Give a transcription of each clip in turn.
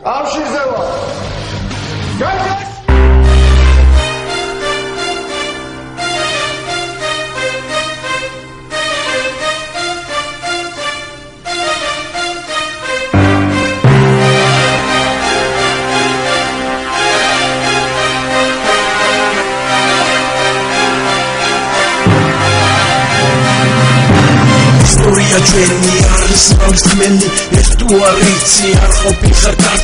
კავშირზე ვარ. გაიგეთ? ჩვენი არის მომსმენი ეს თუ არ იცი არ ყოფილ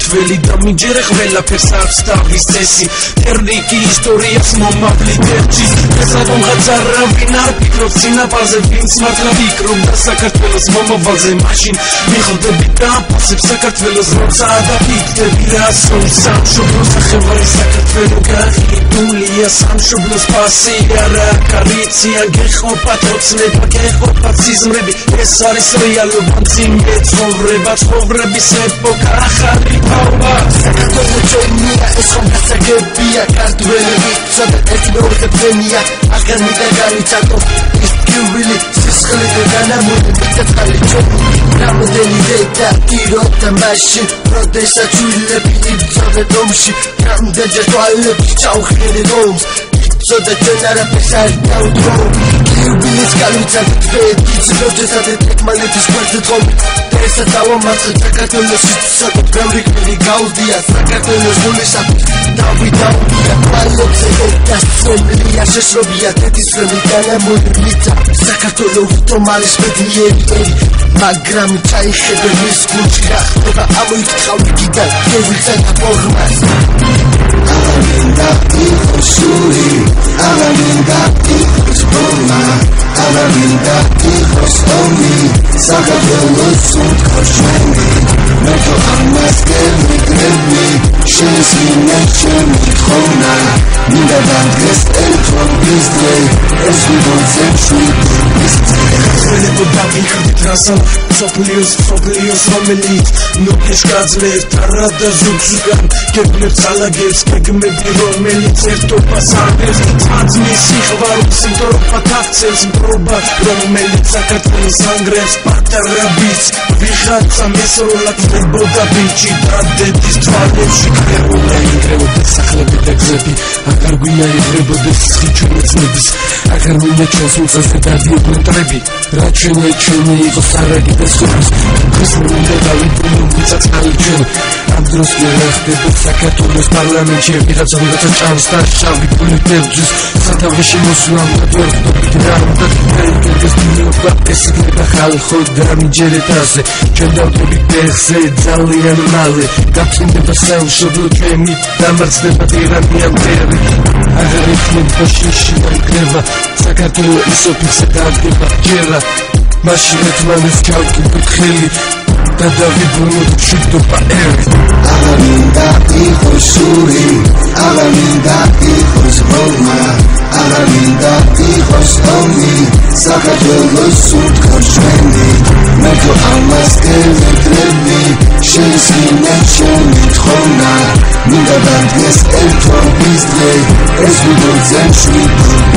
ქართველი და მიჯერე ყველაფერს აქვს თავის წესი ტერნიკი ისტორიას მომავლით ერჩის ეს ალბომღაც არავინ არ ფიქრობს წინაპარზე ვინც მართლა ფიქრობდა საქართველოს მომავალზე მაშინ მიხდები და აფასებ საქართველოს როცა ადაფიქდები რას სამშობლო სახელმწიფო საქართველო გაყიდულია სამშობლოს ფასი არა კარიცი ან გეხყოფა თოცნება გეხყოფა ციზმრები ეს არის რეალობა მძიმე ცხოვრების ეპოქა ახალი თაობა საქართველო ჩვენია ეს ხომ გასაგებია ქართველები ცოტა ეთნოგრაფია აღარ მიდაგანიცადო ის გივრილი სისხლი და განამული მიწაწყალი ჩვენი რამოდენი დედა ტირობდა მაშინ როდესაც ჩვილები იბრძოდნენ ომში რამდენჯერ თვალებში ჩაუხდები რომს იბრძოდა ჩვენ არაფერს არ დაუდრო გივრილის განვიცადეთ ბედით როდესაც ეთმანეთის გვერდზე თხოვნით და ესაც ავამარცხეთ საქართველოში საკუთარ გავლიკნი გაუდია საქართველოს გულისათვის დავიდაუდია თვალებზე დასწრებია შეშრობია თეთისრემი განამული მიწა საქართველო ვითომ არის ბედნიერი მაგრამ ჩაიხედე მის გულში რა ხდება ამოიკითხავ იქიდან გევილსა და ფორმას აღარ მინდა იყოს შური აღარ მინდა იყოს ბომა აღარ მინდა იყოს ომი საქართველოს სუნთქავს ჩვენი მე თო ამას გემიგრები შენს მინდა ჩემი თხოვნა მინდა დამდგეს ერთობის დღე ეს ვიბოძე შვიდი დავიხდით რასან სოფლიოს რომელიც ნუქის გაძლევთ არადა ზუგზუგან გეგმებს ალაგებს გეგმები რომელიც ერთობას არდებს ძმის სიყვარულს მტრობა თახცევს მტრობა რომელიც საქართველოს ანგრევს პატარა ბიჭს ვიხაცა მესროლად ხდებოდა ბიჭი დადეთის თვალებში კრებოდა სახლები და გზები აღარ გვინდა იღრებოდეს სიჩუმეცნების აღარ მინდა ჩვენს უწესზე დადიოდნენ ტრები რა ჩვენი იყოს არაგი და სოფლის ქრისტიანული დავიტუნო მიწაწყალი ჩვენ ამ დროს ვერ ხდება საქართველოს პარლამენტში ვიღაცა ჭამს და შავი პოლიტებჯის სათავეში მოსვლამ და ვერ ხდობით რა უნდა ეს დილობა ეს იქნება ხალხო და მიჯერეთ ასე ჩვენ დავდრობით ფეხზე ძალიან მალე გაწინდება სამშობლო ჩვენი დამარცხდება ტირანია მტერი აღარ იქნება შიში და იქნება საქართველო ისოფიქსე დაადგება ჯერა მაშინ ეთმანეს ჩავკიდოთ ხელი და დავიბრუნოთ მშვიდობა ერი აღარ მინდა იყოს შური აღარ მინდა იყოს ბომა აღარ მინდა იყოს ომი საქართველოს სუნთქავს ჩვენი მე თო ამას გემიგრები შენს მინდა ჩემი თხოვნა მინდა დამდგეს ერთობის დღე ეს ვიბოძე შვიდი